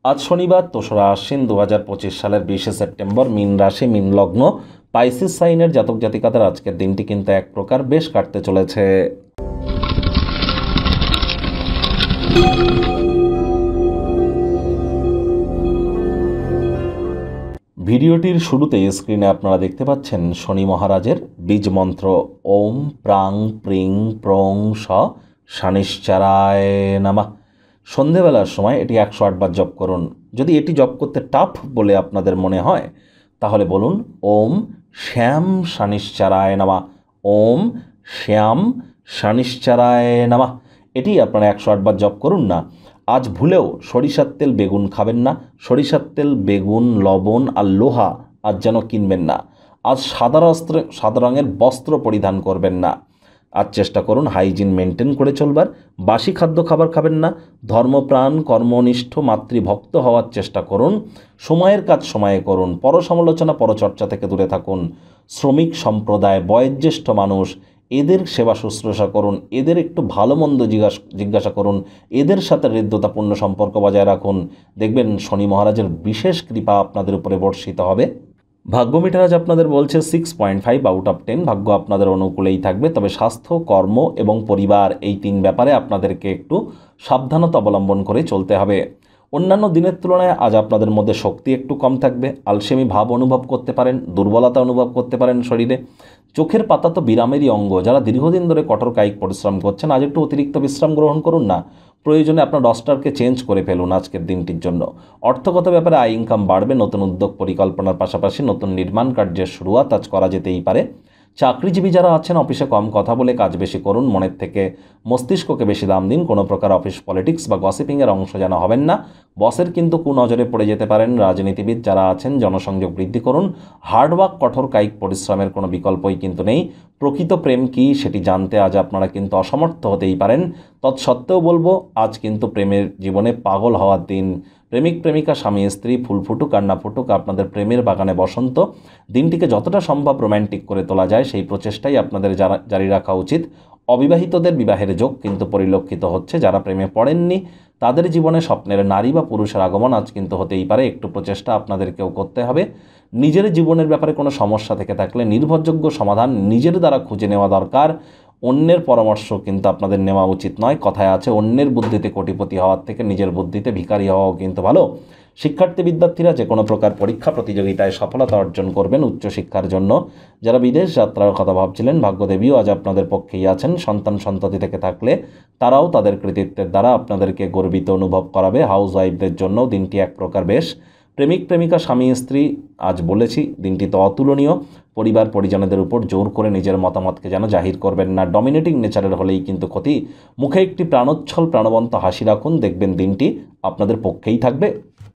আজ শনিবার ২রা আশ্বিন ২০২৫ সালের ২০শে সেপ্টেম্বর। মীন রাশি, মীন লগ্ন, পাইসিস সাইনের জাতক জাতিকাদের আজকের দিনটি কিন্তু এক প্রকার বেশ কাটতে চলেছে। ভিডিওটির শুরুতেই স্ক্রিনে আপনারা দেখতে পাচ্ছেন শনি মহারাজের বীজ মন্ত্র ওম প্রাং প্রিং প্রং স শনিশ্চরায় নমঃ। সন্ধেবেলার সময় এটি ১০৮ বার জপ করুন। যদি এটি জপ করতে টাফ বলে আপনাদের মনে হয় তাহলে বলুন ওম শ্যাম শনিশ্চরায় নমঃ, ওম শ্যাম শনিশ্চরায় নমঃ। এটি আপনারা ১০৮ বার জপ করুন না। আজ ভুলেও সরিষার তেল বেগুন খাবেন না। সরিষার তেল বেগুন লবণ আর লোহা আজ যেন কিনবেন না। আজ সাদা রঙের বস্ত্র পরিধান করবেন না। আজ চেষ্টা করুন হাইজিন মেনটেন করে চলবার। বাসি খাদ্য খাবার খাবেন না। ধর্মপ্রাণ কর্মনিষ্ঠ মাতৃভক্ত হওয়ার চেষ্টা করুন। সময়ের কাজ সময়ে করুন। পরসমালোচনা পরচর্চা থেকে দূরে থাকুন। শ্রমিক সম্প্রদায়, বয়োজ্যেষ্ঠ মানুষ, এদের সেবা শুশ্রূষা করুন। এদের একটু ভালো মন্দ জিজ্ঞাসা করুন। এদের সাথে হৃদ্যতাপূর্ণ সম্পর্ক বজায় রাখুন। দেখবেন শনি মহারাজের বিশেষ কৃপা আপনাদের উপরে বর্ষিত হবে। ভাগ্য মিটার আজ আপনাদের বলছে 6.5 আউট অফ 10। ভাগ্য আপনাদের অনুকূলেই থাকবে, তবে স্বাস্থ্য, কর্ম এবং পরিবার এই 3 ব্যাপারে আপনাদেরকে একটু সাবধানতা অবলম্বন করে চলতে হবে। অন্যান্য দিনের তুলনায় আজ আপনাদের মধ্যে শক্তি একটু কম থাকবে। আলসেমি ভাব অনুভব করতে পারেন, দুর্বলতা অনুভব করতে পারেন শরীরে। চোখের পাতা তো বিরামেরই অঙ্গ। যারা দীর্ঘদিন ধরে কঠোর কায়িক পরিশ্রম করছেন আজ একটু অতিরিক্ত বিশ্রাম গ্রহণ করুন না। প্রয়োজনে আপনার রস্টারকে চেঞ্জ করে ফেলুন আজকের দিনটির জন্য। অর্থগত ব্যাপারে আয় ইনকাম বাড়বে। নতুন উদ্যোগ পরিকল্পনার পাশাপাশি নতুন নির্মাণ কার্যের শুরুয়াত আজ করা যেতেই পারে। চাকরিজীবী যারা আছেন অফিসে কম কথা বলে কাজ বেশি করুন। মনের থেকে মস্তিষ্ককে বেশি দাম দিন। কোনো প্রকার অফিস পলিটিক্স বা গসিপিংয়ের অংশ যেন হবেন না। বসের কিন্তু কুনজরে পড়ে যেতে পারেন। রাজনীতিবিদ যারা আছেন জনসংযোগ বৃদ্ধি করুন। হার্ডওয়ার্ক, কঠোর কায়িক পরিশ্রমের কোনো বিকল্পই কিন্তু নেই। প্রকৃত প্রেম কী সেটি জানতে আজ আপনারা কিন্তু অসমর্থ হতেই পারেন। তৎসত্ত্বেও বলবো আজ কিন্তু প্রেমের জীবনে পাগল হওয়ার দিন। প্রেমিক প্রেমিকা, স্বামী স্ত্রী, ফুল ফুটুক আর না ফুটুক, আপনাদের প্রেমের বাগানে বসন্ত। দিনটিকে যতটা সম্ভব রোম্যান্টিক করে তোলা যায় সেই প্রচেষ্টাই আপনাদের জারি রাখা উচিত। অবিবাহিতদের বিবাহের যোগ কিন্তু পরিলক্ষিত হচ্ছে। যারা প্রেমে পড়েননি তাদের জীবনে স্বপ্নের নারী বা পুরুষের আগমন আজ কিন্তু হতেই পারে। একটু প্রচেষ্টা আপনাদেরকেও করতে হবে। নিজের জীবনের ব্যাপারে কোনো সমস্যা থেকে থাকলে নির্ভরযোগ্য সমাধান নিজের দ্বারা খুঁজে নেওয়া দরকার। অন্যের পরামর্শ কিন্তু আপনাদের নেওয়া উচিত নয়। কথায় আছে অন্যের বুদ্ধিতে কোটিপতি হওয়ার থেকে নিজের বুদ্ধিতে ভিখারি হওয়াও কিন্তু ভালো। শিক্ষার্থী বিদ্যার্থীরা যে কোনো প্রকার পরীক্ষা প্রতিযোগিতায় সফলতা অর্জন করবেন উচ্চশিক্ষার জন্য। যারা বিদেশ যাত্রার কথা ভাবছিলেন ভাগ্যদেবীও আজ আপনাদের পক্ষেই আছেন। সন্তান সন্ততি থেকে থাকলে তারাও তাদের কৃতিত্বের দ্বারা আপনাদেরকে গর্বিত অনুভব করাবে। হাউস ওয়াইফদের জন্য দিনটি এক প্রকার বেশ। প্রেমিক প্রেমিকা, স্বামী স্ত্রী আজ বলেছি দিনটি তো অতুলনীয়। পরিবার পরিজনদের উপর জোর করে নিজের মতামতকে যেন জাহির করবেন না। ডমিনেটিং নেচারের হলেই কিন্তু ক্ষতি। মুখে একটি প্রাণোচ্ছল প্রাণবন্ত হাসি রাখুন। দেখবেন দিনটি আপনাদের পক্ষেই থাকবে।